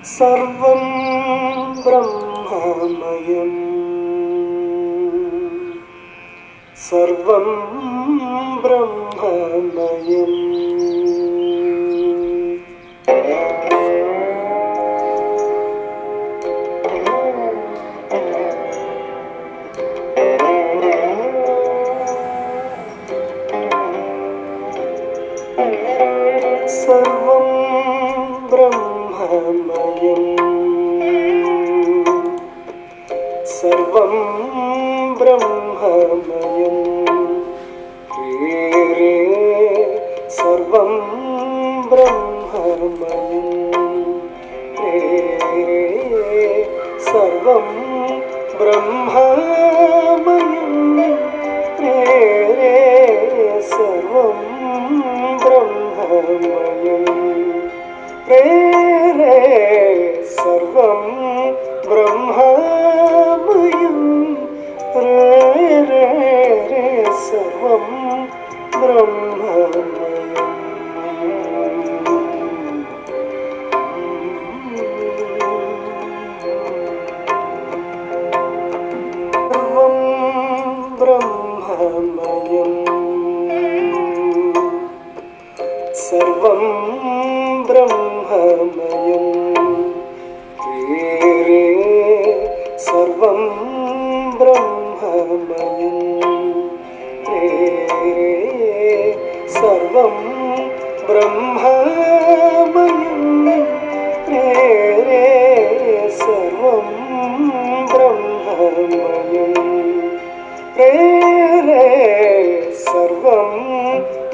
सर्वं ब्रह्ममयं सर्वं ब्रह्ममयं सर्वं ब्रह्ममयं सर्वं ब्रह्ममयं रे रे सर्वं ब्रह्ममयं रे रे सर्वं ब्रह्ममयं रे रे सर्वं ब्रह्ममयं रे रे सर्वं ब्रह्ममयं रे रे रे सर्वं ब्रह्ममयं सर्वं ब्रह्ममयं सर्वं ब्रह्ममयं रे रे सर्वं ब्रह्ममयं रे रे सर्वं ब्रह्ममयं रे रे सर्वं ब्रह्ममयं रे रे सर्वं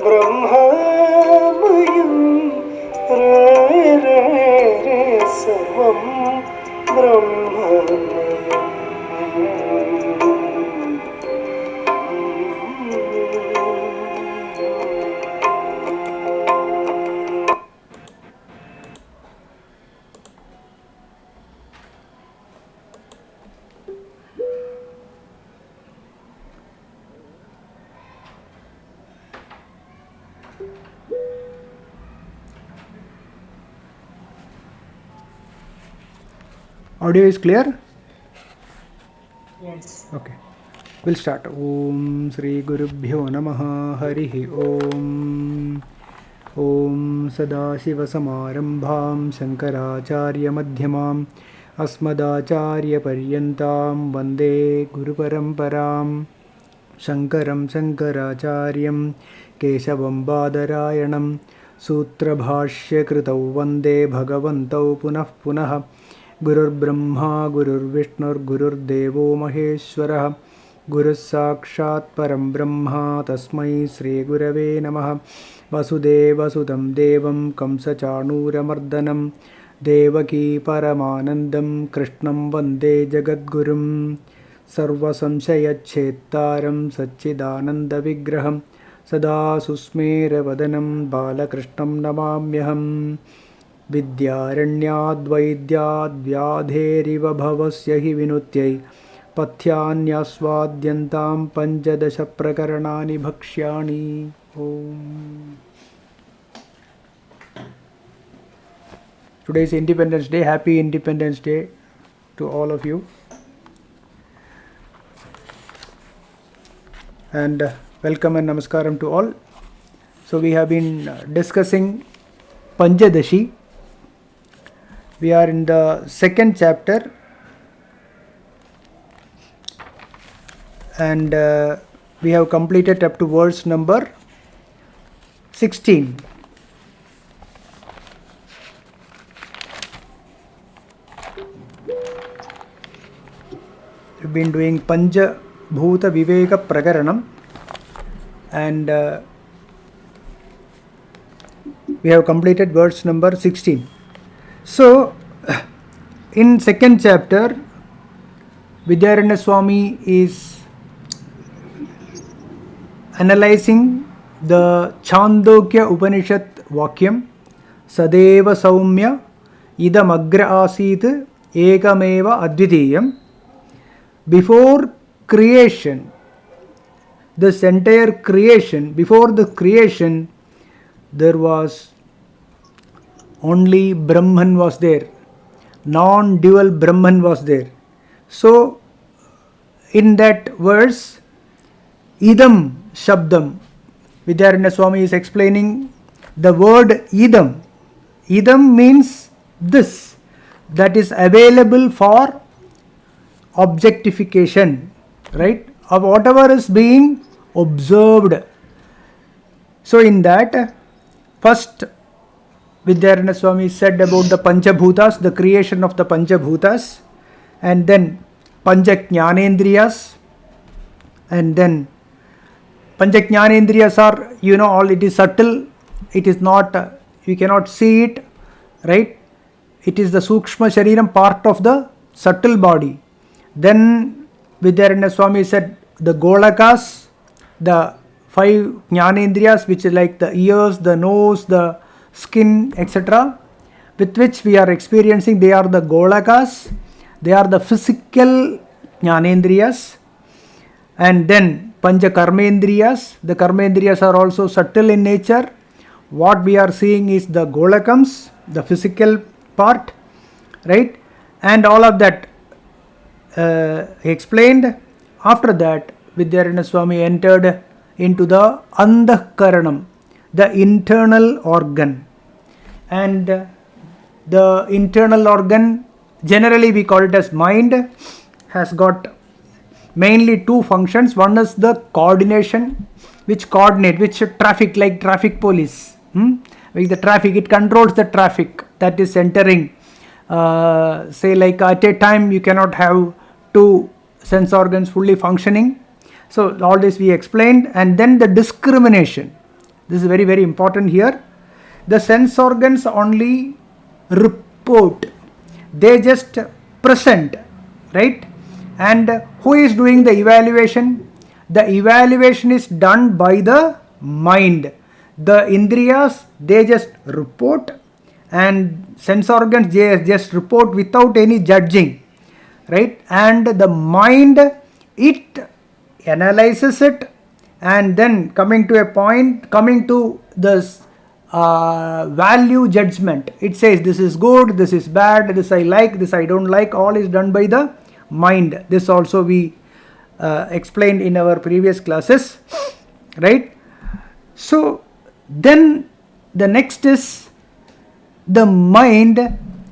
ब्रह्ममयं रे रे रे सर्वं ब्रह्ममयम् Audio is clear? Yes. Okay. We'll start. Om Sri Gurubhyo Namaha Harihi Om. Om Sadashiva Samarambham Shankaracharya Madhyamam Asmadacharya Paryantam Vande Guru Paramparam Shankaram Shankaracharyam Keshavam Badarayanam Sutra Bhashya Kritau Vande Bhagavantau Punah Punah Gurur Brahma Gurur Vishnur Gurur Devo Maheshwarah Gurus Sakshat Param Brahma Tasmai Sri Gurave Namaha Vasudeva Sudam Devam Kamsa Chanura Mardanam Devaki Paramanandam Krishnam Vande Jagadgurum Sarva Samshaya Chettaram Satchidananda Vigraham Sada Susmera Vadanam Balakrishnam Namamyaham विद्यारण्याद्वैद्याद्व्याधेरिव भवस्य हि विनुत्यै पथ्यान्यास्वाद्यन्तां पञ्चदश प्रकरणानि भक्ष्याणि ओम. Today is Independence Day. Happy Independence Day to all of you. And welcome and namaskaram to all. So we have been discussing Panchadasi. We are in the second chapter, and we have completed up to verse number 16. We've been doing Pancha Bhootha Viveka Prakaranam, and we have completed verse number 16. So, in second chapter, Vidyaranya Swami is analyzing the Chandogya Upanishad Vakyam Sadeva Saumya Idam Agra Asit Ekameva Advitiyam. Before creation, this entire creation, before the creation, there was only Brahman was there. non-dual Brahman was there. So in that verse, idam shabdam, Vidyaranya Swami is explaining the word idam. Idam means this, that is available for objectification, right, of whatever is being observed. So in that, first Vidyaranya Swami said about the Pancha Bhutas, the creation of the Pancha Bhutas, and then Pancha Jnanendriyas, and then Pancha Jnanendriyas are, all it is subtle, it is not, you cannot see it, right? It is the Sukshma Shariram, part of the subtle body. Then Vidyaranya Swami said the Golakas, the 5 Jnanendriyas, which is like the ears, the nose, the skin, etc., with which we are experiencing, they are the Golakas, they are the physical Jnanendriyas. And then Pancha Karmendriyas, the Karmendriyas are also subtle in nature. What we are seeing is the Golakams, the physical part, right? And all of that explained. After that, Vidyaranya Swami entered into the Andhakaranam, the internal organ. And the internal organ, generally we call it as mind, has got mainly 2 functions. One is the coordination, which traffic, like traffic police. With the traffic, it controls the traffic that is entering. Say like at a time you cannot have 2 sense organs fully functioning. So all this we explained. And then the discrimination. This is very, very important here. The sense organs only report. They just present, right? And who is doing the evaluation? The evaluation is done by the mind. The Indriyas, they just report, and sense organs, they just report without any judging, right? And the mind, it analyzes it, and then coming to this value judgment. It says this is good, this is bad, this I like, this I don't like. All is done by the mind. This also we explained in our previous classes, right? So then the next is the mind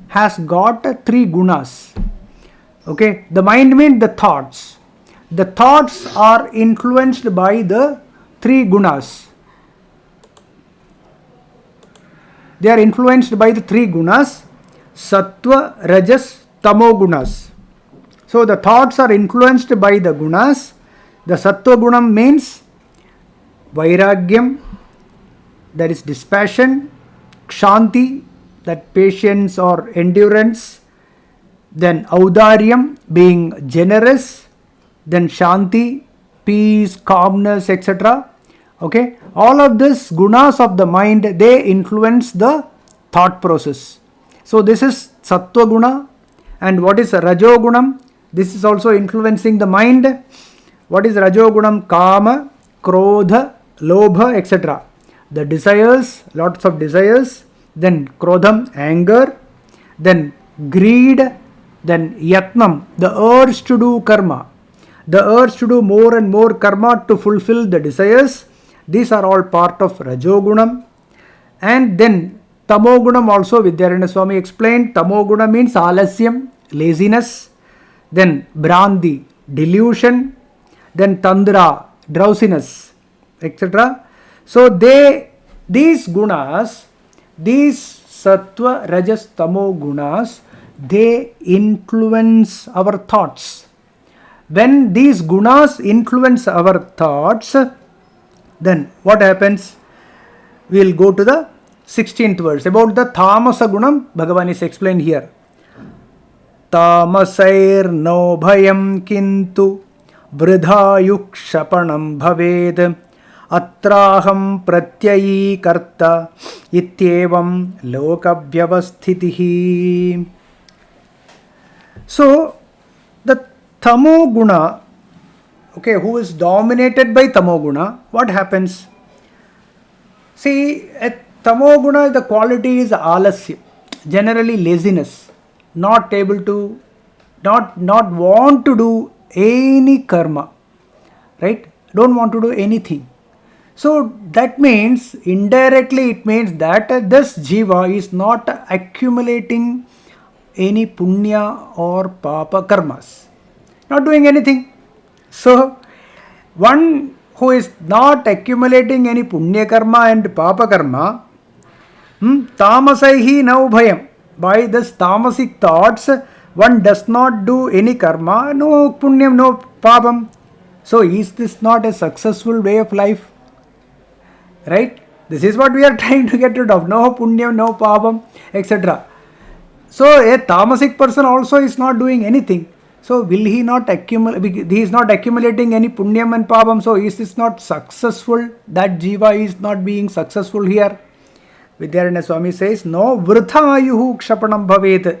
has got 3 gunas. Okay, the mind means the thoughts. The thoughts are influenced by the 3 gunas. They are influenced by the 3 gunas, sattva, rajas, tamo gunas. So the thoughts are influenced by the gunas. The sattva gunam means vairagyam, that is dispassion, kshanti, that patience or endurance, then audaryam, being generous, then shanti, peace, calmness, etc. Okay, all of this gunas of the mind, they influence the thought process. So this is sattva guna. And what is rajogunam? This is also influencing the mind. What is rajogunam? Kama, krodha, lobha, etc. The desires, lots of desires. Then krodham, anger. Then greed. Then yatnam, the urge to do karma. The urge to do more and more karma to fulfill the desires. These are all part of rajogunam. And then tamogunam also Vidyaranya Swami explained. Tamoguna means alasyam, laziness. Then brandi, delusion. Then tandra, drowsiness, etc. So these gunas, these sattva, rajas, tamo gunas, they influence our thoughts. When these gunas influence our thoughts, then what happens? We will go to the 16th verse. About the tamasa gunam, Bhagavan is explained here. Tamasair no bhayam kintu vridha yukshapanam bhaved atraham pratyayi karta ityevam lokavyavasthitihi. So the tamo guna, okay, who is dominated by tamo guna, what happens? See, at tamo guna, the quality is alasya, generally laziness. not able to, not want to do any karma, right? Don't want to do anything. So that means, indirectly it means that this jiva is not accumulating any punya or papa karmas, not doing anything. So one who is not accumulating any punya karma and papa karma, tamasaihi naubhayam, by this tamasic thoughts, one does not do any karma, no punyam, no papam. So is this not a successful way of life? Right? This is what we are trying to get rid of. No punyam, no papam, etc. So a tamasic person also is not doing anything. So will he not accumulate? He is not accumulating any punyam and papam. So is this not successful? That jiva is not being successful here. Vidyaranya Swami says, no, vritha ayuhu kshapanam bhavet.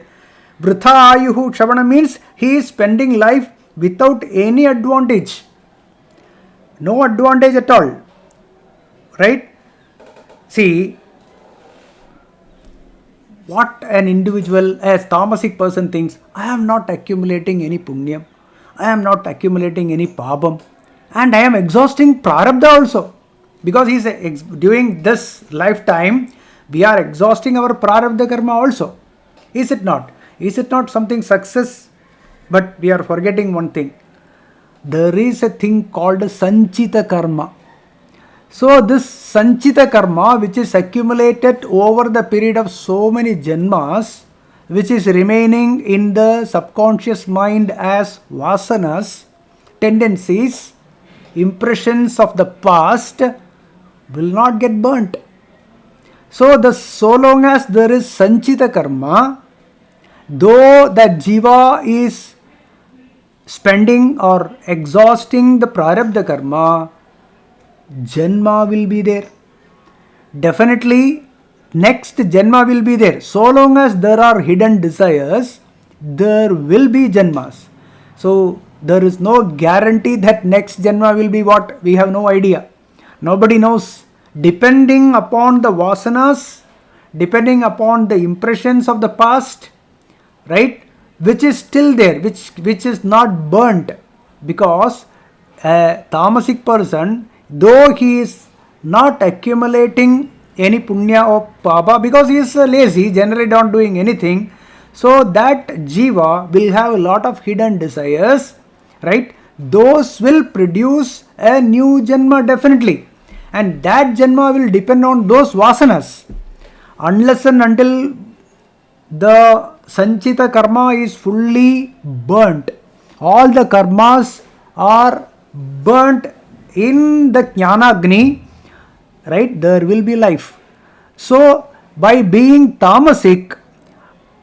Vritha ayuhu kshapanam means he is spending life without any advantage. No advantage at all. Right? See, what an individual, as tamasic person thinks, I am not accumulating any punyam, I am not accumulating any pabam, and I am exhausting prarabdha also. Because he is during this lifetime, we are exhausting our prarabdha karma also. Is it not? Is it not something success? But we are forgetting one thing. There is a thing called sanchita karma. So this sanchita karma, which is accumulated over the period of so many janmas, which is remaining in the subconscious mind as vasanas, tendencies, impressions of the past, will not get burnt. So long as there is sanchita karma, though that jiva is spending or exhausting the prarabdha karma, Janma will be there. Definitely, next Janma will be there. So long as there are hidden desires, there will be Janmas. So, there is no guarantee that next Janma will be what? We have no idea. Nobody knows. Depending upon the vasanas, depending upon the impressions of the past, right? Which is still there, which is not burnt. Because a tamasic person, though he is not accumulating any punya or papa, because he is lazy, generally not doing anything, so that jiva will have a lot of hidden desires, right? Those will produce a new janma definitely, and that janma will depend on those vasanas. Unless and until the sanchita karma is fully burnt, all the karmas are burnt in the jnanagni, right? There will be life. So by being tamasic,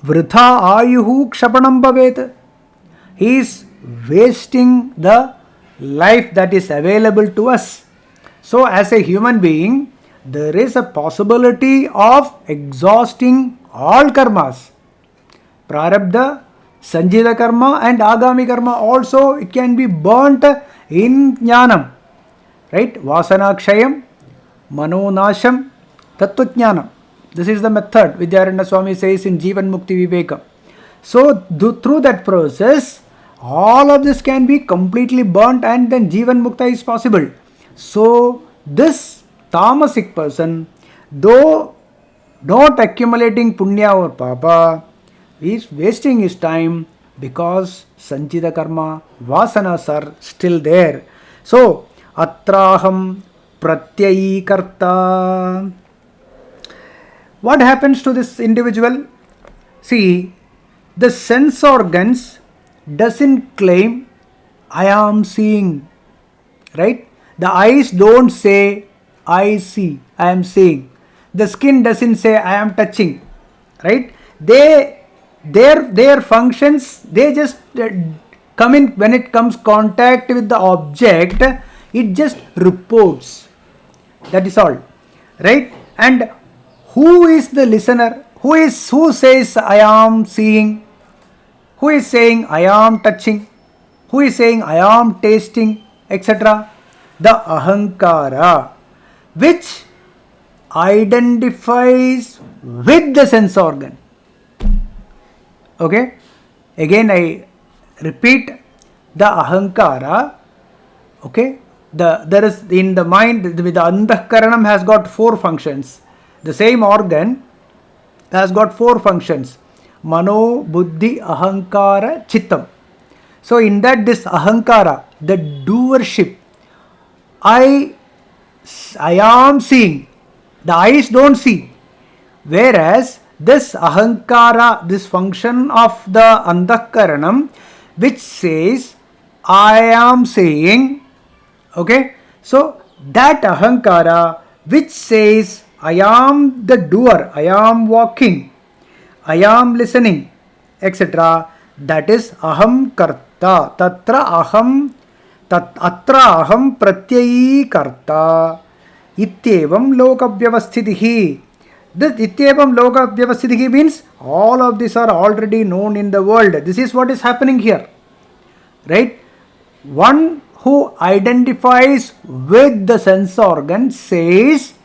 vritha ayuhu kshapanam bhavet, he is wasting the life that is available to us. So as a human being, there is a possibility of exhausting all karmas, prarabdha, sanjita karma and agami karma also. It can be burnt in jnanam, right? Vasanakshayam, manonasham, tattvajnanam. This is the method Vidyaranya Swami says in Jivan Mukti Viveka. So through that process, all of this can be completely burnt and then Jivan Mukta is possible. So this tamasic person, though not accumulating punya or papa, is wasting his time because sanchita karma, vasanas are still there. So atraham pratyayi karta. What happens to this individual? See, the sense organs doesn't claim I am seeing, right? The eyes don't say I see, I am seeing. The skin doesn't say I am touching, right? Their functions, they just come in when it comes contact with the object, it just reports. That is all, right? And who is the listener? Who says I am seeing? Who is saying I am touching? Who is saying I am tasting, etc.? The ahankara, which identifies with the sense organ. Okay, again I repeat, the ahankara, okay, there is in the mind, with the antahkaranam has got four functions. The same organ has got four functions: mano, buddhi, ahankara, chittam. So in that, this ahankara, the doership, I am seeing, the eyes don't see. Whereas this ahankara, this function of the antahkaranam, which says I am saying, okay, so that ahankara which says I am the doer, I am walking, I am listening, etc., that is aham karta. Tatra aham, atra aham pratyayi karta. Ityevam loka vyavasthitihi. This Ityevam loka vyavasthitihi means all of these are already known in the world. This is what is happening here. Right? One who identifies with the sense organ says,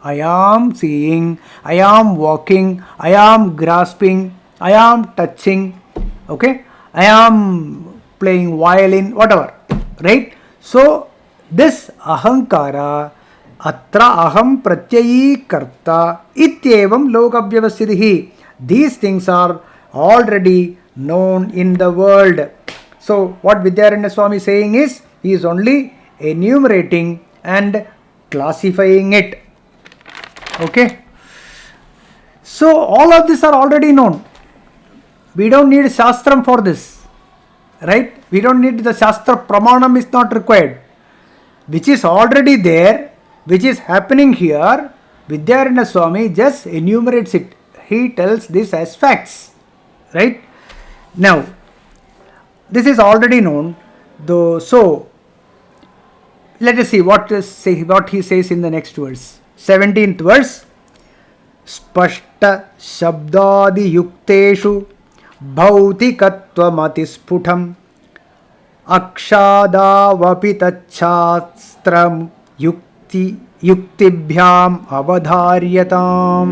I am seeing, I am walking, I am grasping, I am touching, okay, I am playing violin, whatever, right? So this ahankara, atra aham pratyayi karta ityevam lokavyavasthitihi, these things are already known in the world. So what Vidyaranya Swami is saying is, he is only enumerating and classifying it. Okay. So all of these are already known. We don't need Shastram for this. Right? We don't need the Shastra Pramanam is not required. Which is already there, which is happening here, Vidyaranya Swami just enumerates it. He tells this as facts. Right? Now, this is already known. Though, so, let us see what he says in the next verse. 17th verse. Spashta shabdadi yukteshu bhautikatvam atisputham akshadavapi tachastram yuktibhyam avadharyatam.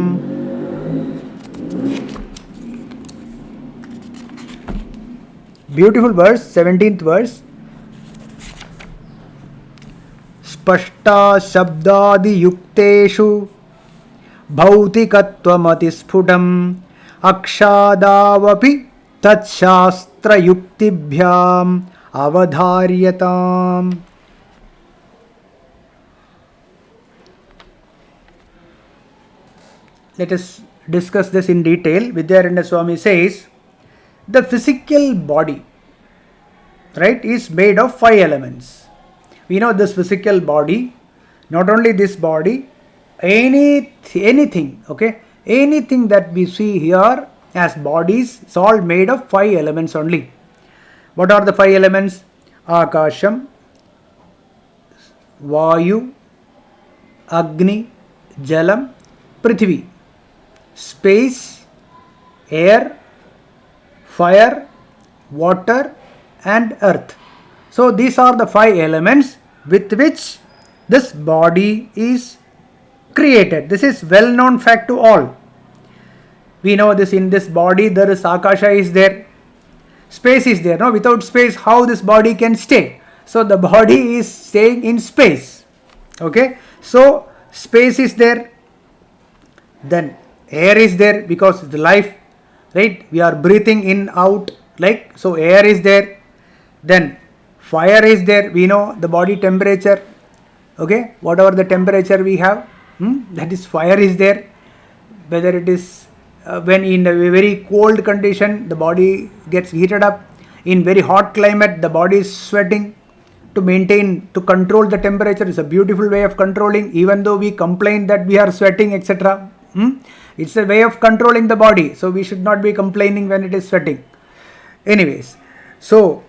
Beautiful verse, 17th verse. Spashta shabdadi yukteshu bhautikatvam atisputam akshadavapi tatshastra yuktibhyam avadharyatam. Let us discuss this in detail. Vidyaranya Swami says, the physical body, right, is made of 5 elements. We know this physical body, not only this body, anything, okay, anything that we see here as bodies, it's all made of 5 elements only. What are the 5 elements? Akasham, Vayu, Agni, Jalam, Prithvi. Space, air, fire, water and earth. So these are the 5 elements with which this body is created. This is well known fact to all. We know this, in this body there is Akasha is there, space is there. No, without space how this body can stay? So the body is staying in space. Okay, so space is there, then air is there because the life, right, we are breathing in out, like, so air is there, then fire is there, we know the body temperature, okay, whatever the temperature we have, that is fire is there. Whether it is when in a very cold condition the body gets heated up, in very hot climate the body is sweating. To maintain, to control the temperature is a beautiful way of controlling, even though we complain that we are sweating, etc. It's a way of controlling the body, so we should not be complaining when it is sweating. Anyways, so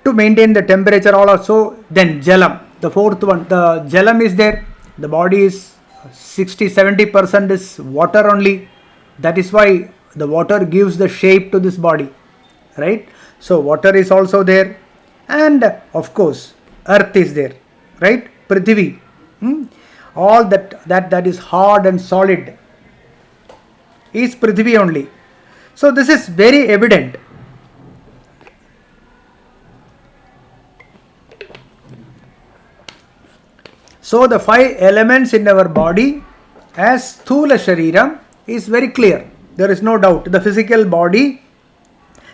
to maintain the temperature also, then jalam, the fourth one, the jalam is there. The body is 60-70% is water only. That is why the water gives the shape to this body, right? So water is also there, and of course earth is there, right? Prithvi, all that is hard and solid is Prithvi only. So this is very evident. So the 5 elements in our body as Sthula Shariram is very clear. There is no doubt. The physical body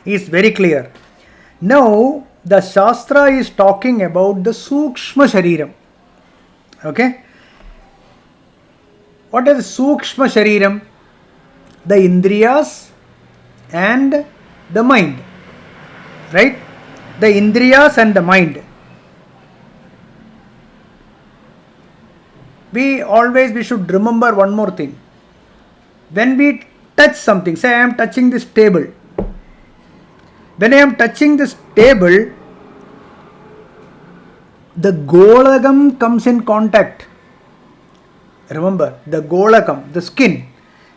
is very clear. Now the Shastra is talking about the Sukshma Shariram. Okay. What is Sukshma Shariram? The Indriyas and the mind. Right? The Indriyas and the mind. We should remember one more thing. When we touch something, say I am touching this table. When I am touching this table, the golagam comes in contact. Remember, the golagam, the skin,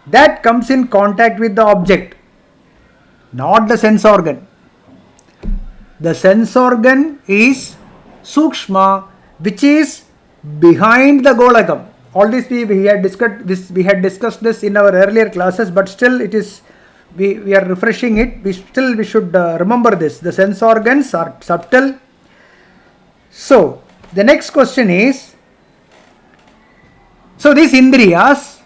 that comes in contact with the object, not the sense organ. The sense organ is Sukshma, which is behind the golagam. All this we had discussed this in our earlier classes, but still it is we are refreshing it. We should remember this. The sense organs are subtle. So the next question is, so these indriyas,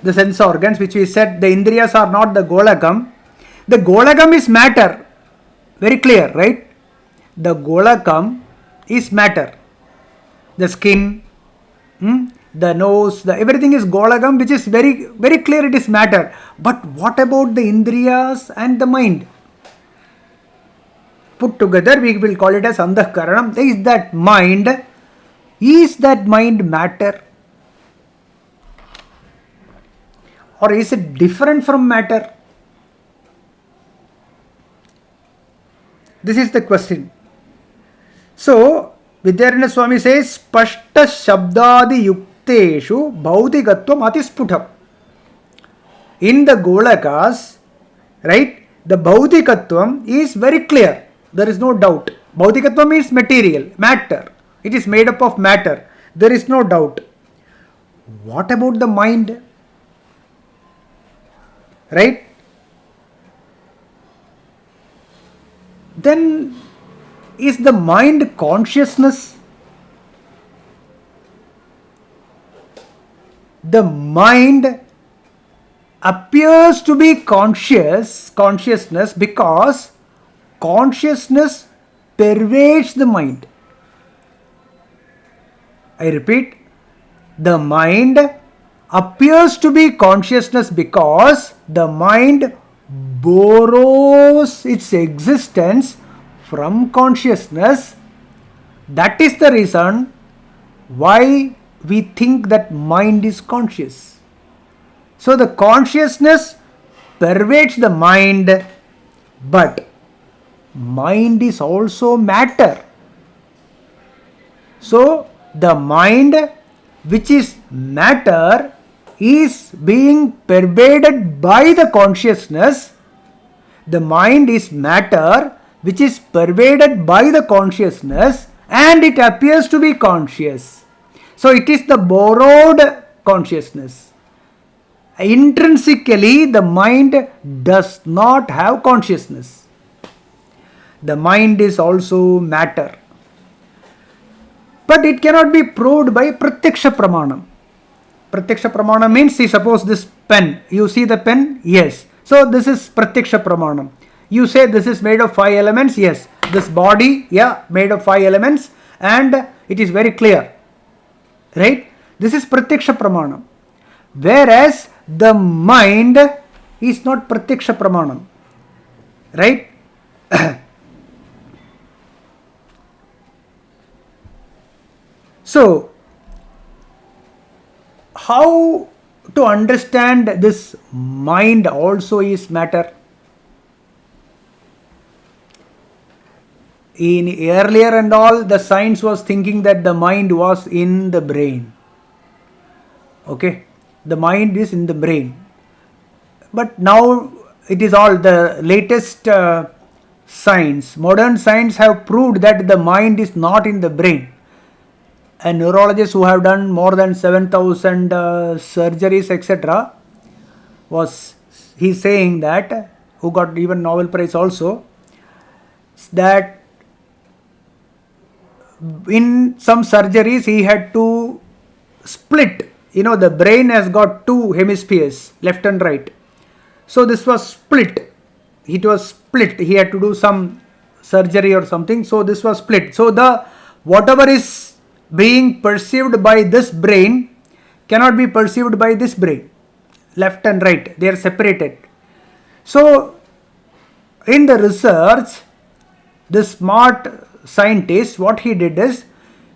the sense organs, which we said the indriyas are not the golagam. The golagam is matter. Very clear, right? The golagam is matter. The skin, the nose, everything is golagam, which is very, very clear it is matter. But what about the indriyas and the mind? Put together, we will call it as Andhakaranam. Is that mind matter? Or is it different from matter? This is the question. So, Vidyaranya Swami says, Spashta Shabdadi Yukteshu Bhautikatvam Atisputam. In the Golakas, right, the Bhautikatvam is very clear. There is no doubt. Bhautikatvam means material, matter. It is made up of matter. There is no doubt. What about the mind? Right? Then is the mind consciousness? The mind appears to be consciousness because consciousness pervades the mind. I repeat, the mind appears to be consciousness because the mind borrows its existence from consciousness. That is the reason why we think that mind is conscious. So the consciousness pervades the mind, but mind is also matter. So the mind, which is matter, is being pervaded by the consciousness. The mind is matter which is pervaded by the consciousness, and it appears to be conscious. So it is the borrowed consciousness. Intrinsically, the mind does not have consciousness. The mind is also matter. But it cannot be proved by Pratyaksha Pramanam. Pratyaksha Pramanam means, see, suppose this pen, you see the pen? Yes. So this is Pratyaksha Pramanam. You say this is made of 5 elements? Yes. This body, yeah, made of 5 elements, and it is very clear. Right? This is Pratyaksha Pramanam. Whereas the mind is not Pratyaksha Pramanam. Right? So, how to understand this mind also is matter? In earlier and all, the science was thinking that the mind was in the brain. Okay, the mind is in the brain. But now it is all the latest science. Modern science have proved that the mind is not in the brain. And neurologists who have done more than 7,000 surgeries, etc., he's saying that, who got even Nobel Prize also, that in some surgeries he had to split. The brain has got two hemispheres, left and right. So this was split. It was split. He had to do some surgery or something. So this was split. So the whatever is being perceived by this brain cannot be perceived by this brain. Left and right, they are separated. So in the research, this smart scientist, what he did is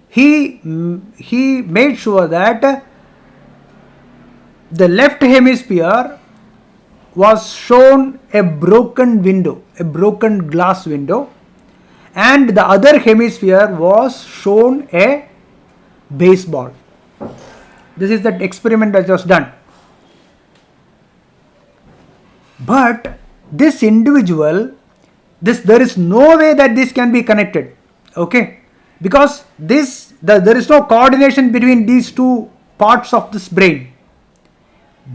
he made sure that the left hemisphere was shown a broken window, a broken glass window, and the other hemisphere was shown a baseball. This is the experiment that was done. But this individual, there is no way that this can be connected, okay? Because there is no coordination between these two parts of this brain.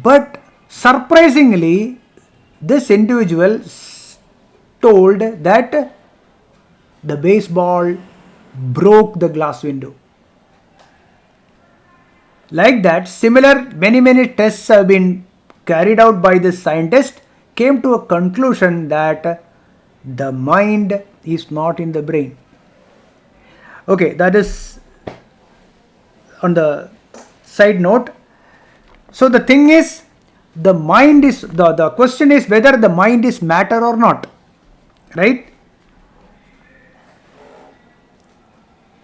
But surprisingly, this individual told that the baseball broke the glass window. Like that, similar many tests have been carried out by this scientist, came to a conclusion that the mind is not in the brain. Okay, that is on the side note. So the thing is, the mind is, the question is whether the mind is matter or not, right?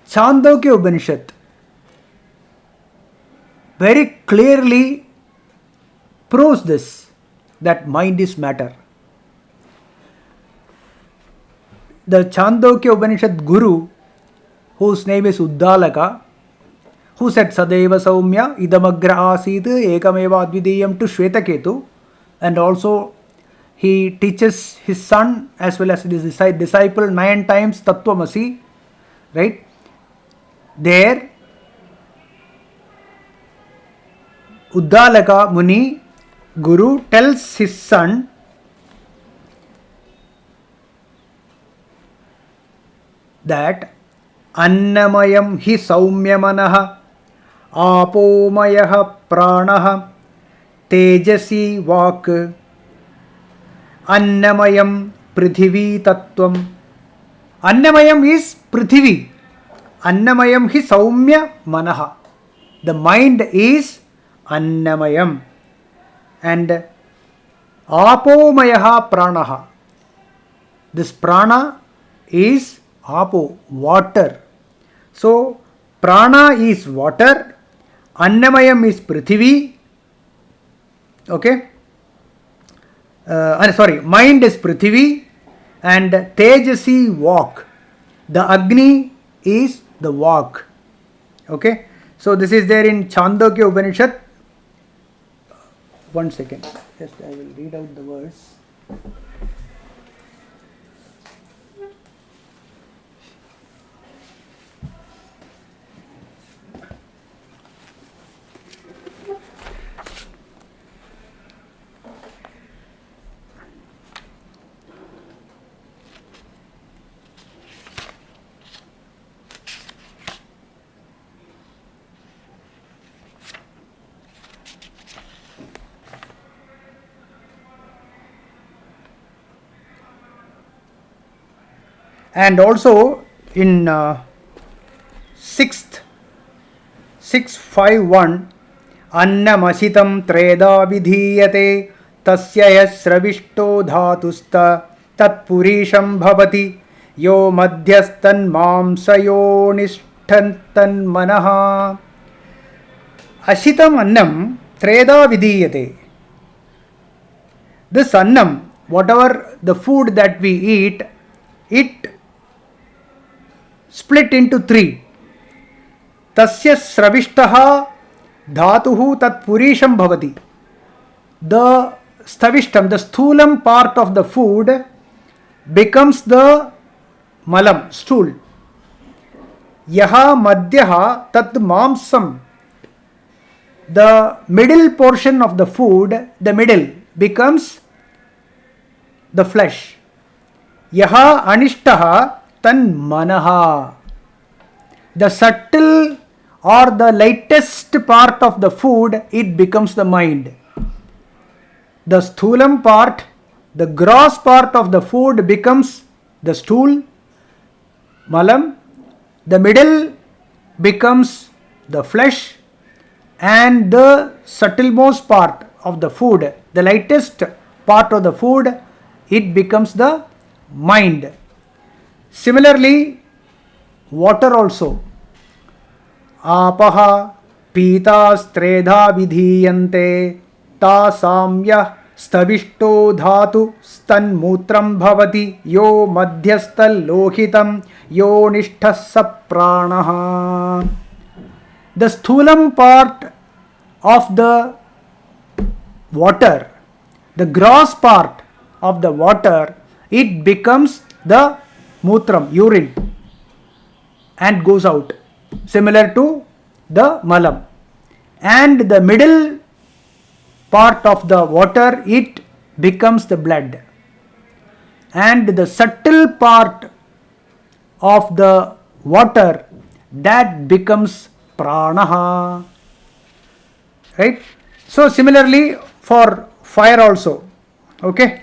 Chandogya Upanishad very clearly proves this, that mind is matter. The Chandogya Upanishad guru, whose name is Uddalaka, who said Sadeva Saumya Idamagra Asid Ekameva Advidiyam to Shvetaketu, and also he teaches his son as well as his disciple 9 times Tattvamasi, right? There Uddalaka Muni, Guru, tells his son that Annamayam hi saumyamanaha apomayaha pranaha tejasi vak Annamayam prithivi tattvam. Annamayam is Prithvi. Annamayam hi saumya manaha. The mind is Annamayam. And apomayaha pranaha. This prana is apo, water. So prana is water, Annamayam is Prithvi. Okay. Mind is Prithvi, and Tejasi Vak. The Agni is the Vak. Okay. So this is there in Chandogya Upanishad. One second. Just I will read out the verse. And also in 651, Annamasitam treda vidhiyate tasya yasravisto dhatusta tatpurisham bhavati yo madhyastan mamsayo nishthantan manaha. Ashitam annam treda vidhiyate. This annam, whatever the food that we eat, it split into 3. Tasya sravishtaha dhatuhu tat purisham bhavati. The stavishtam, the sthulam part of the food becomes the malam, stool. Yaha madhyaha tat mamsam. The middle portion of the food, the middle, becomes the flesh. Yaha anishtaha tan manaha. The subtle or the lightest part of the food, it becomes the mind. The sthulam part, the gross part of the food becomes the stool, malam. The middle becomes the flesh, and the subtlemost part of the food, the lightest part of the food, it becomes the mind. Similarly, water also. Apaha pitas tredha vidhiyante tasamya stavishto dhatu stan mutram bhavati yo madhyastal lohitam yo nishthassa pranaha. The sthulam part of the water, the gross part of the water, it becomes the mutram, urine, and goes out, similar to the malam. And the middle part of the water, it becomes the blood. And the subtle part of the water, that becomes pranaha. Right? So similarly for fire also. Okay.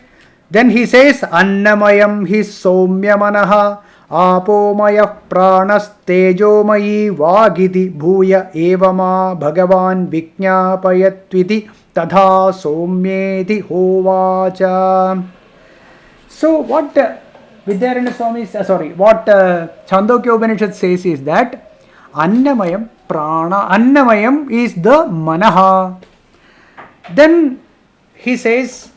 Then he says annamayam hi somyamanaha apomaya pranas tejomayi vagiti bhuya evama bhagavan viknyapayattviti tadha somyeti hovacha. So what Vidyaranya Swami what Chandogya Upanishad says is that annamayam prana, annamayam is the manaha. Then he says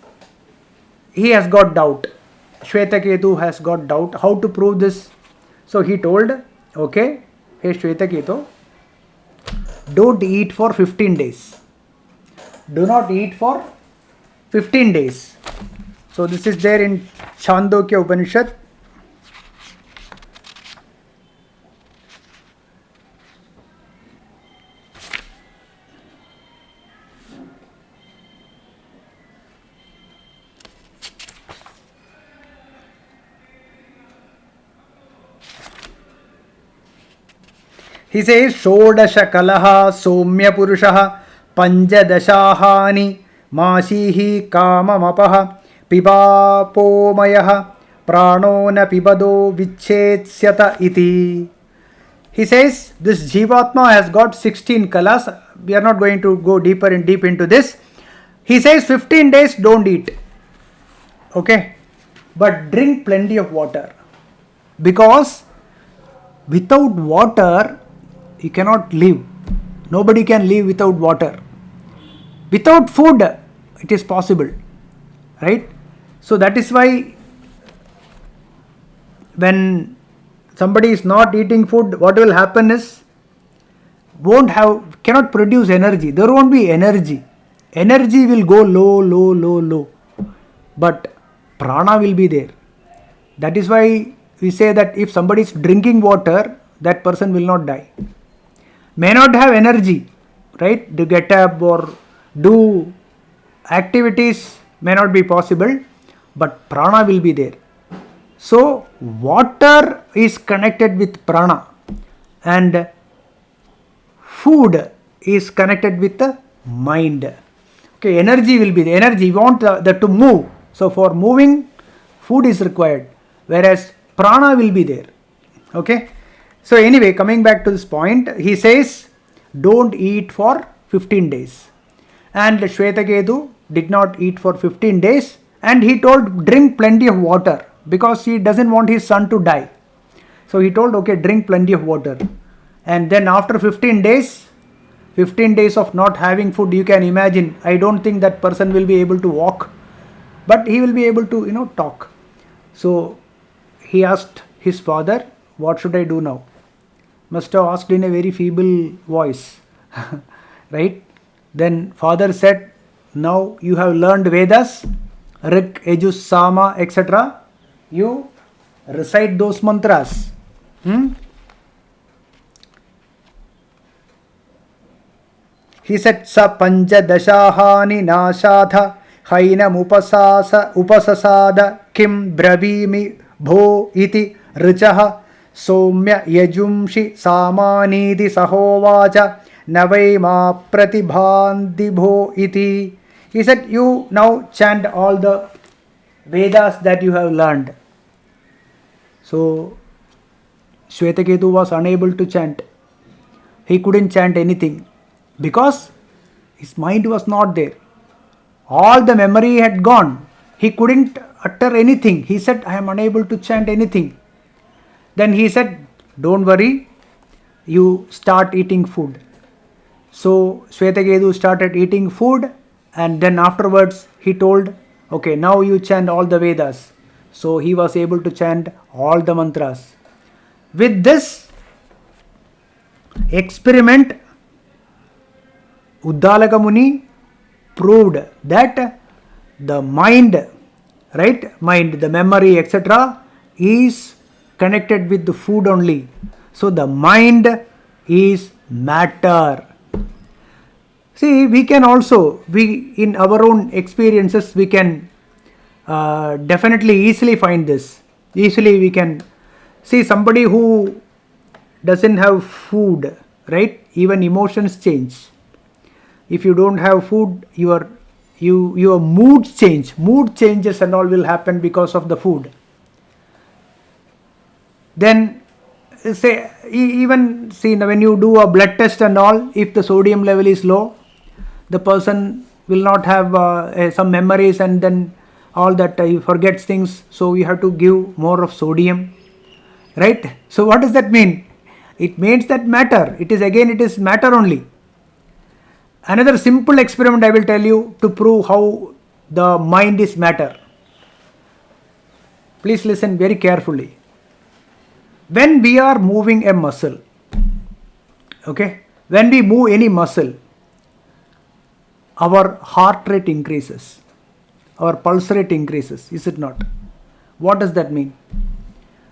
he has got doubt. Shvetaketu has got doubt. How to prove this? So he told, okay, hey Shvetaketu, don't eat for 15 days. Do not eat for 15 days. So this is there in Chandogya Upanishad. He says, Shodasha Kalaha Somya Purushaha Panchadashahani Mashihi Kamamapaha Pibapomayaha Pranona Pibado Vichetsyata Iti. He says, this Jivatma has got 16 kalas. We are not going to go deep into this. He says 15 days don't eat. Okay. But drink plenty of water. Because without water, you cannot live. Nobody can live without water. Without food, it is possible. Right? So that is why when somebody is not eating food, what will happen is cannot produce energy. There won't be energy. Energy will go low. But prana will be there. That is why we say that if somebody is drinking water, that person will not die. May not have energy, right, to get up or do activities, may not be possible, but prana will be there. So water is connected with prana and food is connected with the mind. Okay, energy will be the energy. You want that to move. So for moving, food is required, whereas prana will be there. Okay. So anyway, coming back to this point, he says, don't eat for 15 days. And Shvetaketu did not eat for 15 days, and he told, drink plenty of water, because he doesn't want his son to die. So he told, okay, drink plenty of water. And then after 15 days of not having food, you can imagine, I don't think that person will be able to walk, but he will be able to, talk. So he asked his father, what should I do now? Must have asked in a very feeble voice. Right? Then father said, now you have learned Vedas, Rik, Yajus, Sama, etc. You recite those mantras. He said, Sa Panchadashahani Nashadha hainam upasasada kim bravimi bho iti richaha somya yajumshi samanidi sahovacha navai ma pratibhandi bho iti. He said, you now chant all the Vedas that you have learned. So Shvetaketu was unable to chant. He couldn't chant anything because his mind was not there. All the memory had gone. He couldn't utter anything. He said, I am unable to chant anything. Then he said, don't worry, you start eating food. So Shvetaketu started eating food, and then afterwards he told, okay, now you chant all the Vedas. So he was able to chant all the mantras. With this experiment, Uddalaka Muni proved that the mind, the memory, etc., is connected with the food only. So the mind is matter. See, we can also, in our own experiences, we can definitely easily find this. Easily we can see somebody who doesn't have food, right? Even emotions change. If you don't have food, your moods change. Mood changes and all will happen because of the food. Then say, even see, when you do a blood test and all, if the sodium level is low, the person will not have some memories, and then all that he forgets things. So we have to give more of sodium, right? So what does that mean? It means that matter. It is matter only. Another simple experiment I will tell you to prove how the mind is matter. Please listen very carefully. When we are moving a muscle, okay, when we move any muscle, our heart rate increases, our pulse rate increases, is it not? What does that mean?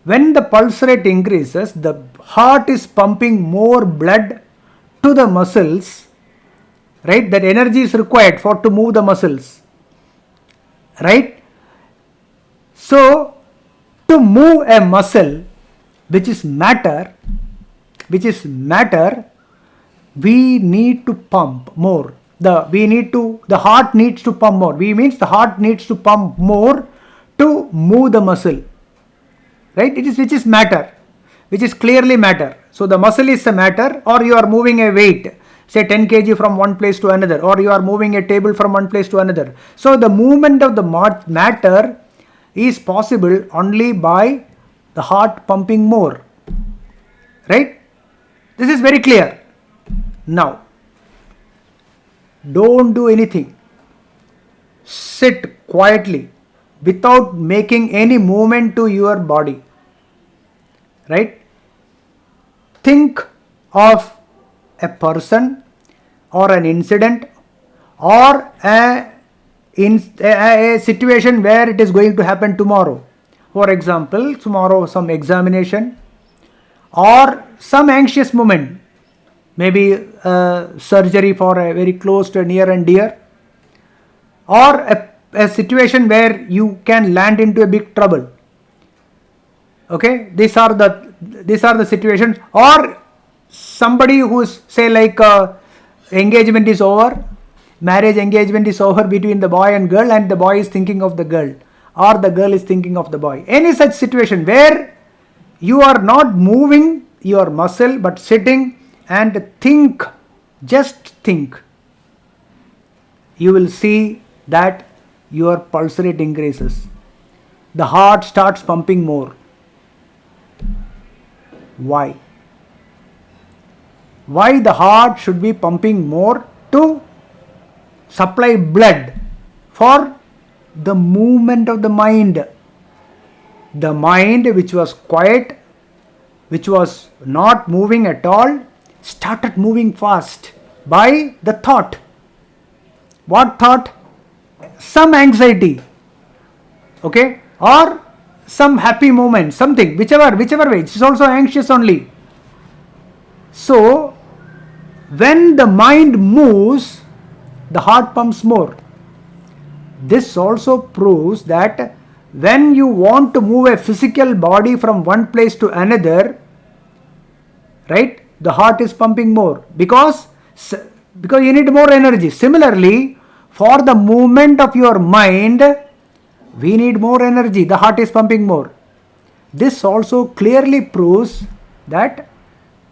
When the pulse rate increases, the heart is pumping more blood to the muscles, right? That energy is required to move the muscles, right? So to move a muscle, which is matter, we need to pump more. The heart needs to pump more. Means the heart needs to pump more to move the muscle, right? Which is matter, which is clearly matter. So the muscle is a matter, or you are moving a weight, say 10 kg from one place to another, or you are moving a table from one place to another. So the movement of the matter is possible only by the heart pumping more, right? This is very clear. Now, don't do anything. Sit quietly without making any movement to your body, right? Think of a person or an incident or a situation where it is going to happen tomorrow. For example, tomorrow some examination or some anxious moment, maybe surgery for a very close to near and dear, or a situation where you can land into a big trouble. Okay, these are the situations. Or somebody who's, say, like engagement is over, marriage engagement is over between the boy and girl, and the boy is thinking of the girl, or the girl is thinking of the boy. Any such situation where you are not moving your muscle but sitting and think, just think, you will see that your pulse rate increases. The heart starts pumping more. Why? Why the heart should be pumping more? To supply blood for the movement of the mind. The mind, which was quiet, which was not moving at all, started moving fast by the thought. What thought? Some anxiety, okay, or some happy moment, something, whichever way, it's also anxious only. So when the mind moves, the heart pumps more. This also proves that when you want to move a physical body from one place to another, right, the heart is pumping more because you need more energy. Similarly, for the movement of your mind, we need more energy. The heart is pumping more. This also clearly proves that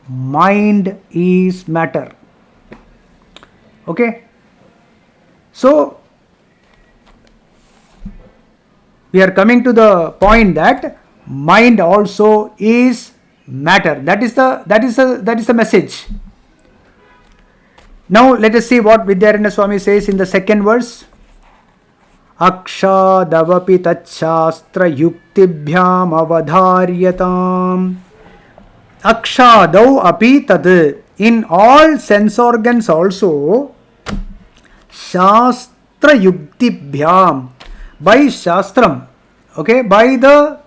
mind is matter. Okay, so we are coming to the point that mind also is matter. That is the message. Now let us see what Vidyaranya Swami says in the second verse. Akshadavapi tachastra yuktibhyam avadharyatam. Akshadau api tad. In all sense organs also, shastra yuktibhyam. By shastram, okay, by the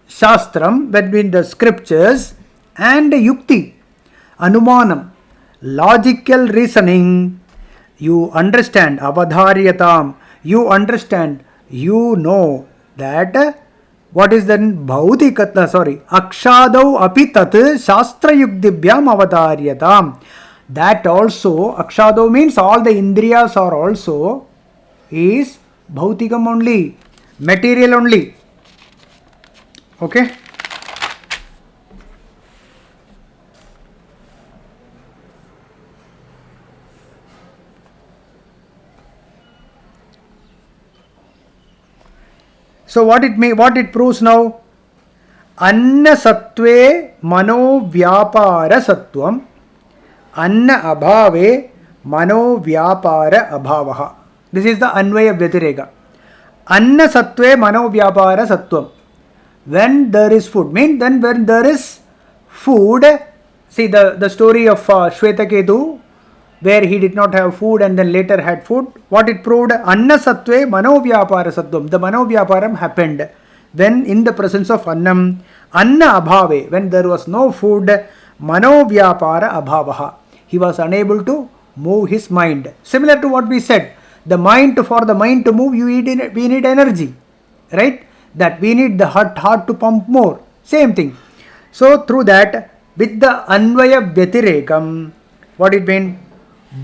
shastram, that means the scriptures, and yukti, anumanam, logical reasoning, you understand, avadharyatam, you understand, you know that what is then bhautikatna, akshadau apitat shastra yukdibhyam avadharyatam. That also, akshadau means all the indriyas are also is bhautikam only, material only. Okay. So what it proves now? Anna sattve mano vyapara sattvam, anna abhave mano vyapara abhavaha. This is the Anvaya Vyatireka. Anna sattve mano vyapara sattvam. When there is food, then when there is food, see the story of Shvetaketu, where he did not have food and then later had food. What it proved? Anna sattve mano vyapara sattvam. The mano vyaparam happened when in the presence of annam. Anna abhave, when there was no food, mano vyapara abhavaha. He was unable to move his mind. Similar to what we said, for the mind to move, we need energy, right? That we need the heart to pump more. Same thing. So through that, with the Anvaya Vyatirekam, what it means?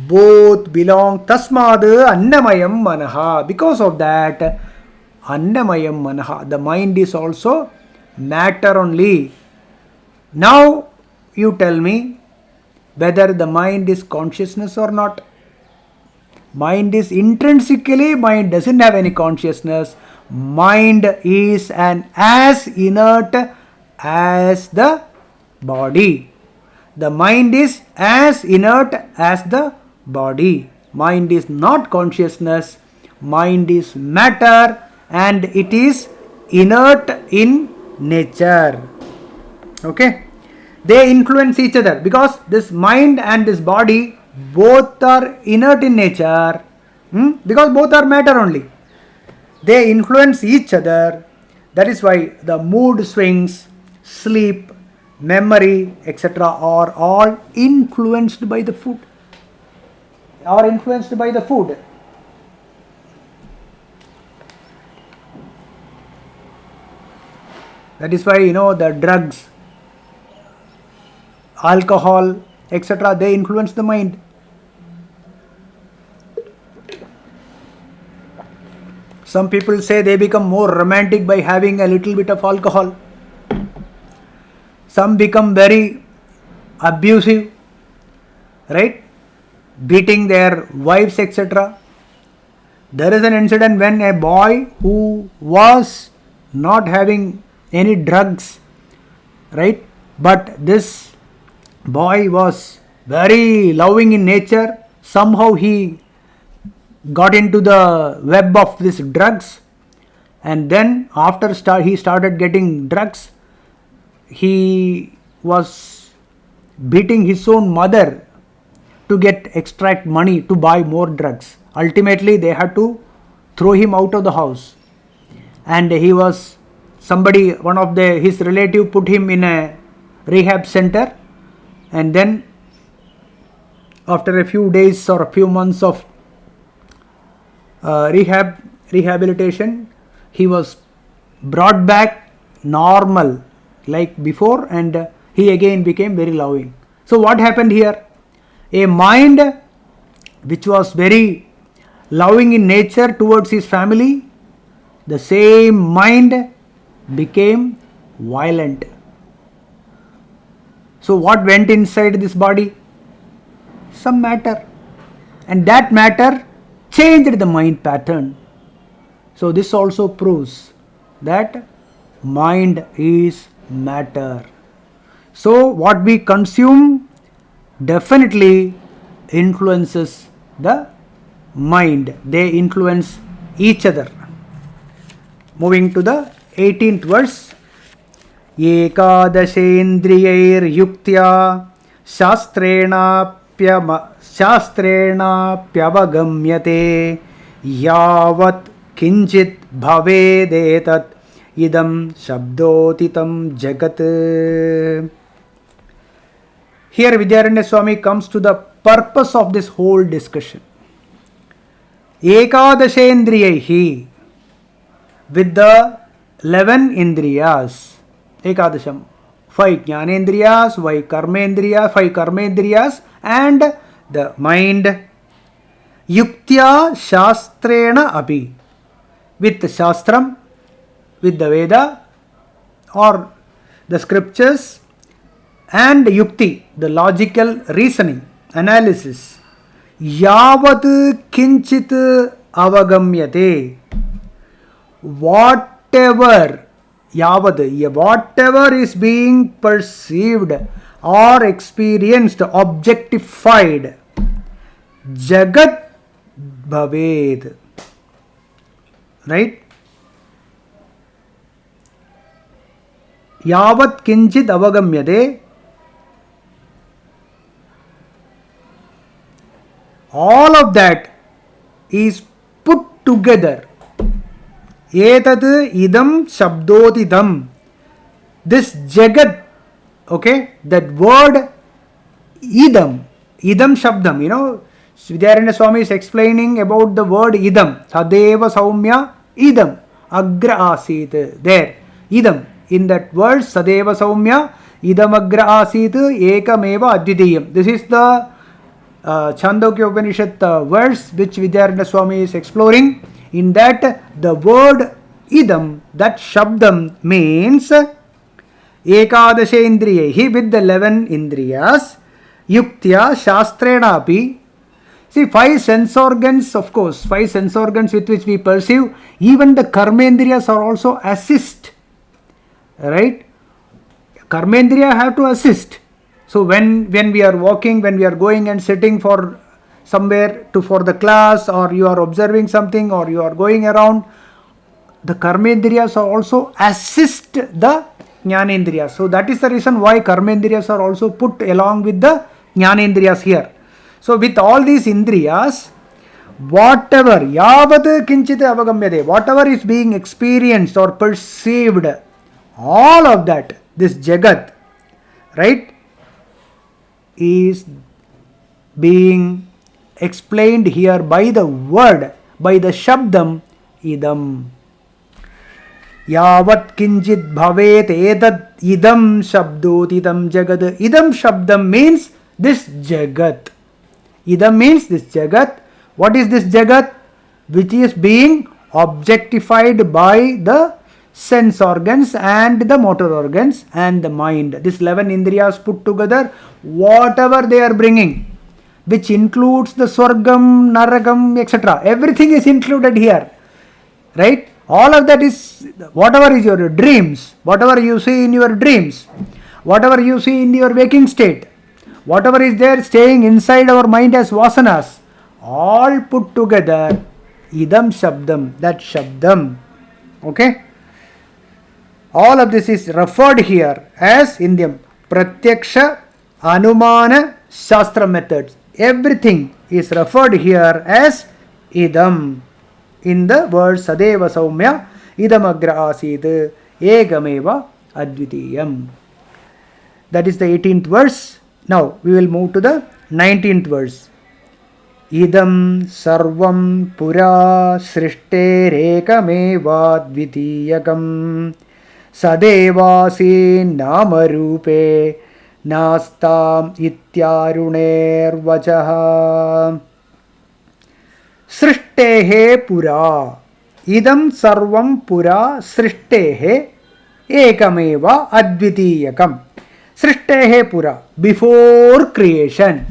Both belong. Tasmad Annamayam Manaha. Because of that, Annamayam Manaha. The mind is also matter only. Now you tell me whether the mind is consciousness or not. Mind is intrinsically, mind doesn't have any consciousness. Mind is as inert as the body. The mind is as inert as the body. Mind is not consciousness. Mind is matter and it is inert in nature. Okay? They influence each other because this mind and this body both are inert in nature, because both are matter only. They influence each other. That is why the mood swings, sleep, memory, etc. are all influenced by the food. That is why the drugs, alcohol, etc. they influence the mind. Some people say they become more romantic by having a little bit of alcohol. Some become very abusive, right? Beating their wives, etc. There is an incident when a boy who was not having any drugs, right? But this boy was very loving in nature. Somehow he got into the web of these drugs, and then after he started getting drugs, he was beating his own mother to extract money to buy more drugs. Ultimately they had to throw him out of the house, and one of his relative put him in a rehab center, and then after a few days or a few months of rehab, rehabilitation, he was brought back normal like before, and he again became very loving. So what happened here? A mind which was very loving in nature towards his family, the same mind became violent. So what went inside this body? Some matter, and that matter changed the mind pattern. So this also proves that mind is matter. So what we consume definitely influences the mind. They influence each other. Moving to the 18th verse. Ekadashendriyair yuktya shastrenapyavagamyate yavat kinchit bhavedetat idam shabdotitam jagat. Here Vidyaranya Swami comes to the purpose of this whole discussion. Ekadashendriyahi, with the 11 indriyas, Ekadasham, 5 jnanendriyas, 5 karmendriyas, and the mind, yuktya shastrena api, with the shastram, with the Veda or the scriptures, and yukti, the logical reasoning, analysis, yavat kinchit avagamyate, whatever is being perceived or experienced, objectified, jagat bhaved, right? Yavat kinchit avagamyate, all of that is put together. Etat idam shabdotidam. This jagat, okay, that word idam shabdam, Vidyaranya Swami is explaining about the word idam. Sadeva saumya idam agra asit. There, idam, in that word sadeva saumya idam agra asit ekameva advitiyam. This is the Chandogya Upanishad verse which Vidyaranya Swami is exploring. In that, the word idam, that shabdam, means ekadasha indriyahi, with the 11 indriyas, yuktya shastrena api. See, 5 sense organs, of course, 5 sense organs with which we perceive, even the karmendriyas are also assist, right? Karmendriya have to assist. So when we are walking, when we are going and sitting for somewhere for the class, or you are observing something, or you are going around, the karmendriyas are also assist the jnanendriyas. So that is the reason why karmendriyas are also put along with the jnanendriyas here. So with all these indriyas, whatever yavat kinchit avagamyate, whatever is being experienced or perceived, all of that, this jagat, right, is being explained here by the word, by the shabdam idam. Yavat kinchit bhavet etat idam shabdotidam jagat. Idam shabdam means this jagat. Idam means this jagat. What is this jagat? Which is being objectified by the sense organs and the motor organs and the mind. This 11 indriyas put together, whatever they are bringing, which includes the swargam, naragam, etc. Everything is included here, right? All of that is, whatever is your dreams, whatever you see in your dreams, whatever you see in your waking state, whatever is there staying inside our mind as vasanas, all put together, idam shabdam, that shabdam, okay? All of this is referred here as in the pratyaksha, anumana, shastra methods. Everything is referred here as idam. In the word sadeva saumya idam agra asid egameva advitiyam. That is the 18th verse. Now we will move to the 19th verse. idam sarvam pura srishterekameva dvitiyakam sadevasi namarupe nastam ityaruner vachaha. Srishtehe pura idam sarvam pura srishtehe ekameva advitiyakam. Srishtehe pura, before creation.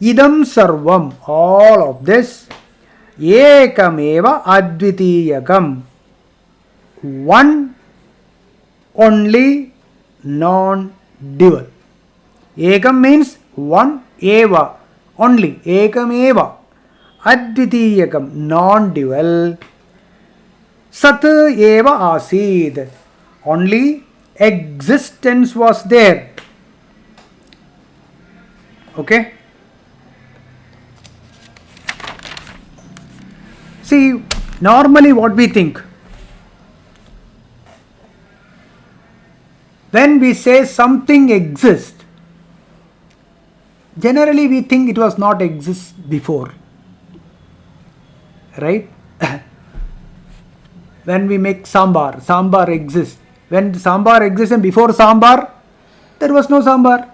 Idam sarvam, all of this. Ekameva advitiyakam, one only, non-dual. Ekam means one, eva, only, ekam eva. Advitiyakam, non-dual. Sat eva asid, only existence was there. Okay? See, normally what we think, when we say something exists, generally we think it was not exist before. Right? When we make sambar, sambar exists. When sambar exists and before sambar, there was no sambar.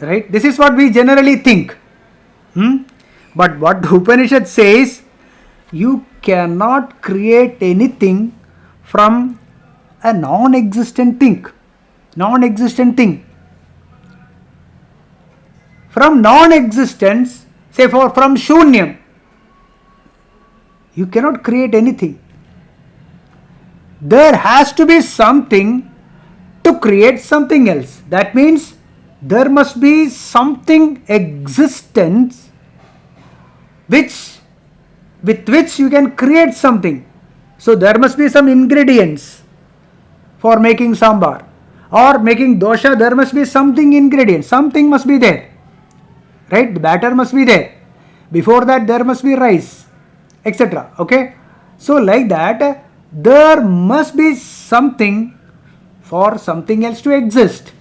Right? This is what we generally think. But what Upanishad says, you cannot create anything from a non-existent thing. Non-existent thing. From non-existence, say from shunyam, you cannot create anything. There has to be something to create something else. That means there must be something existence with which you can create something. So there must be some ingredients for making sambar. Or making dosha, there must be something ingredient. Something must be there. Right? The batter must be there. Before that there must be rice, etc. Okay? So like that, there must be something for something else to exist.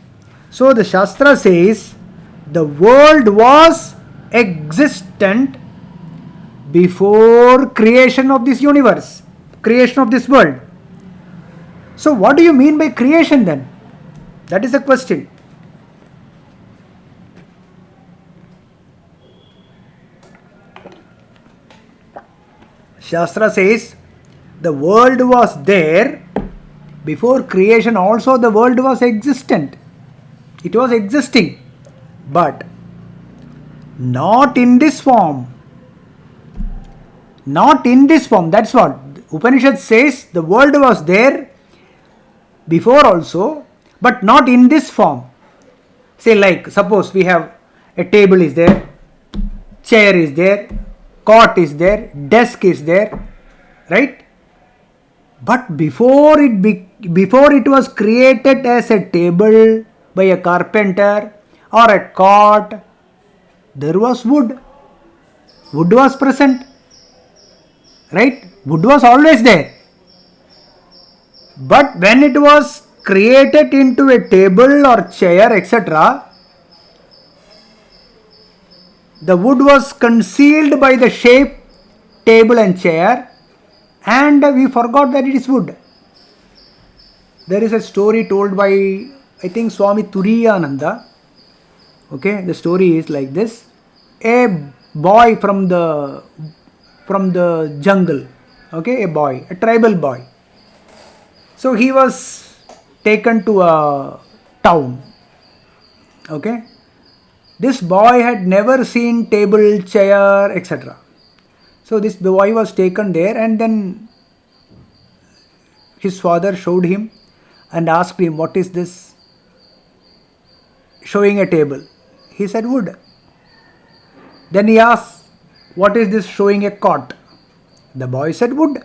So the Shastra says the world was existent before creation of this universe, creation of this world. So what do you mean by creation then? That is the question. Shastra says the world was there before creation, also the world was existent. It was existing, but not in this form. Not in this form. That's what Upanishad says. The world was there before also, but not in this form. Say like, suppose we have a table is there, chair is there, cot is there, desk is there, right? But before it was created as a table by a carpenter or a cot, there was wood. Wood was present. Right? Wood was always there. But when it was created into a table or chair, etc., the wood was concealed by the shape, table and chair, and we forgot that it is wood. There is a story told by, I think, Swami Turiyananda. Okay, the story is like this. A boy from the jungle, okay, a boy, a tribal boy. So he was taken to a town. Okay, this boy had never seen table, chair, etc. So this boy was taken there, and then his father showed him and asked him, what is this? Showing a table. He said, wood. Then he asked, what is this showing a cot? The boy said, wood.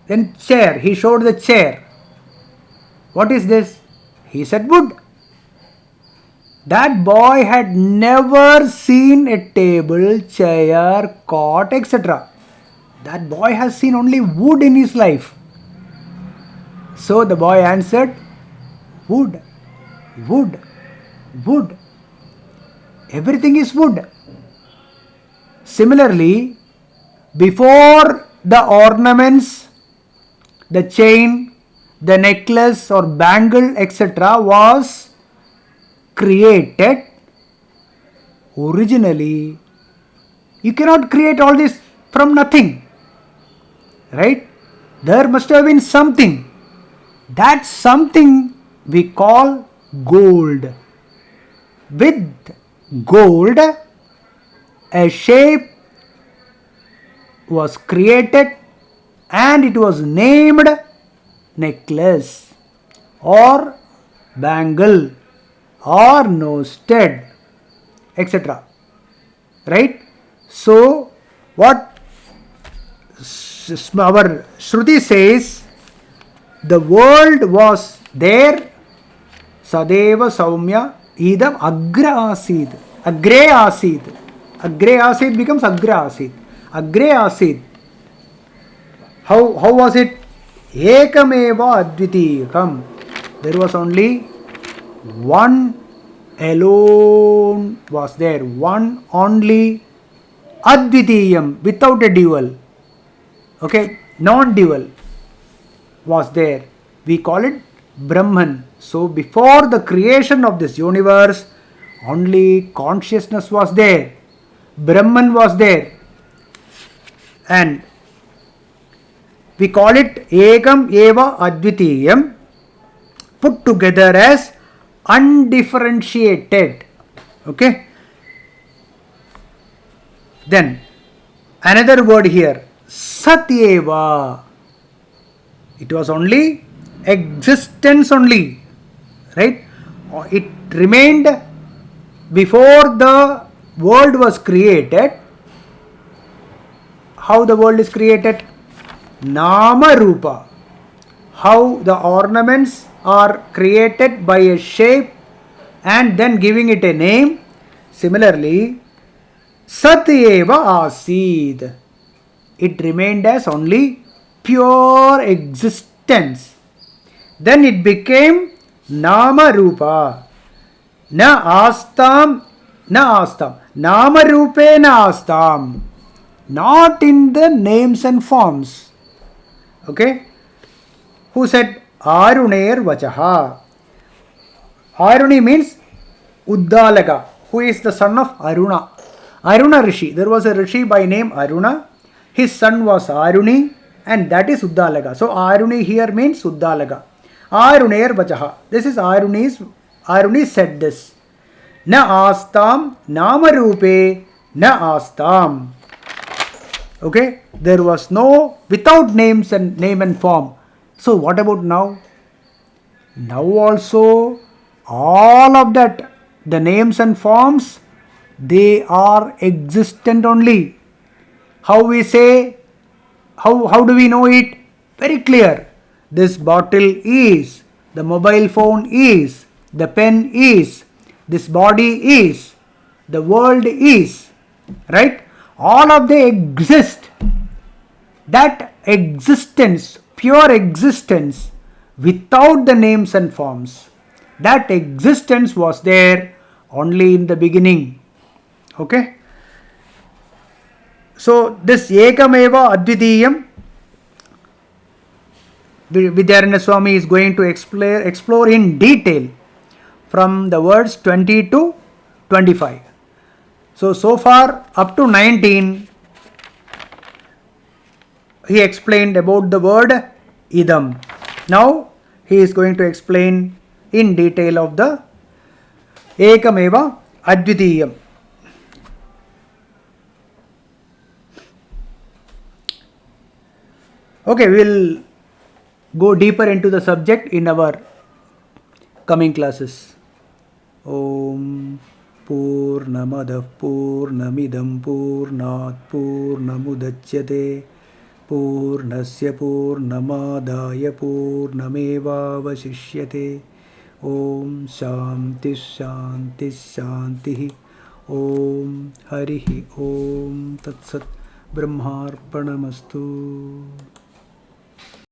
Then chair. He showed the chair. What is this? He said, wood. That boy had never seen a table, chair, cot, etc. That boy has seen only wood in his life. So the boy answered, wood, wood, wood. Everything is wood. Similarly, before the ornaments, the chain, the necklace or bangle, etc. was created, originally, you cannot create all this from nothing. Right? There must have been something. That something we call gold. With gold, a shape was created and it was named necklace or bangle or nose stud, etc. Right? So, what our Shruti says, the world was there, Sadeva Saumya Idam Agra Asid. Agre Asid. Agre Asid becomes Agra Asid. Agre Asid. How was it? Ekameva Advitiyam. There was only one alone was there. One only Advitiyam, without a dual. Okay, non-dual was there. We call it Brahman. So before the creation of this universe, only consciousness was there. Brahman was there. And we call it Ekam Eva Advitiyam, put together as undifferentiated. Okay. Then another word here, Satyeva. It was only existence only. Right? It remained before the world was created. How the world is created? Nama Rupa. How the ornaments are created by a shape and then giving it a name. Similarly, Satyeva Asid. It remained as only pure existence. Then it became Nama Rupa. Na Astam, Na Astam. Nama Rupe Na Astam. Not in the names and forms. Okay? Who said Aruner Vachaha? Aruni means Uddalaga, who is the son of Aruna. Aruna Rishi. There was a Rishi by name Aruna. His son was Aruni, and that is Uddalaga. So Aruni here means Uddalaga. Aruner Vachaha. This is Aruni said this. Na Astam Nama Rupe Na Astam. Okay, there was no, without names and name and form. So what about now? Now also all of that, the names and forms, they are existent only. How we say, how do we know it? Very clear. This bottle is, the mobile phone is, the pen is, this body is, the world is, right? All of they exist. That existence, pure existence, without the names and forms, that existence was there only in the beginning. Okay? So this Ekameva Advitiyam, Vidyaranya Swami is going to explore in detail from the words 20 to 25. So far up to 19, he explained about the word idam. Now he is going to explain in detail of the Ekameva Advitiyam. Okay, we will go deeper into the subject in our coming classes. Om Purnamadav Purnamidam Purnat Purnamudachyate Purnasya Purnamadaya Purnamevavasishyate. Om Shanti Shanti Shanti. Om Harihi Om Tat Sat Brahmarpanamastu.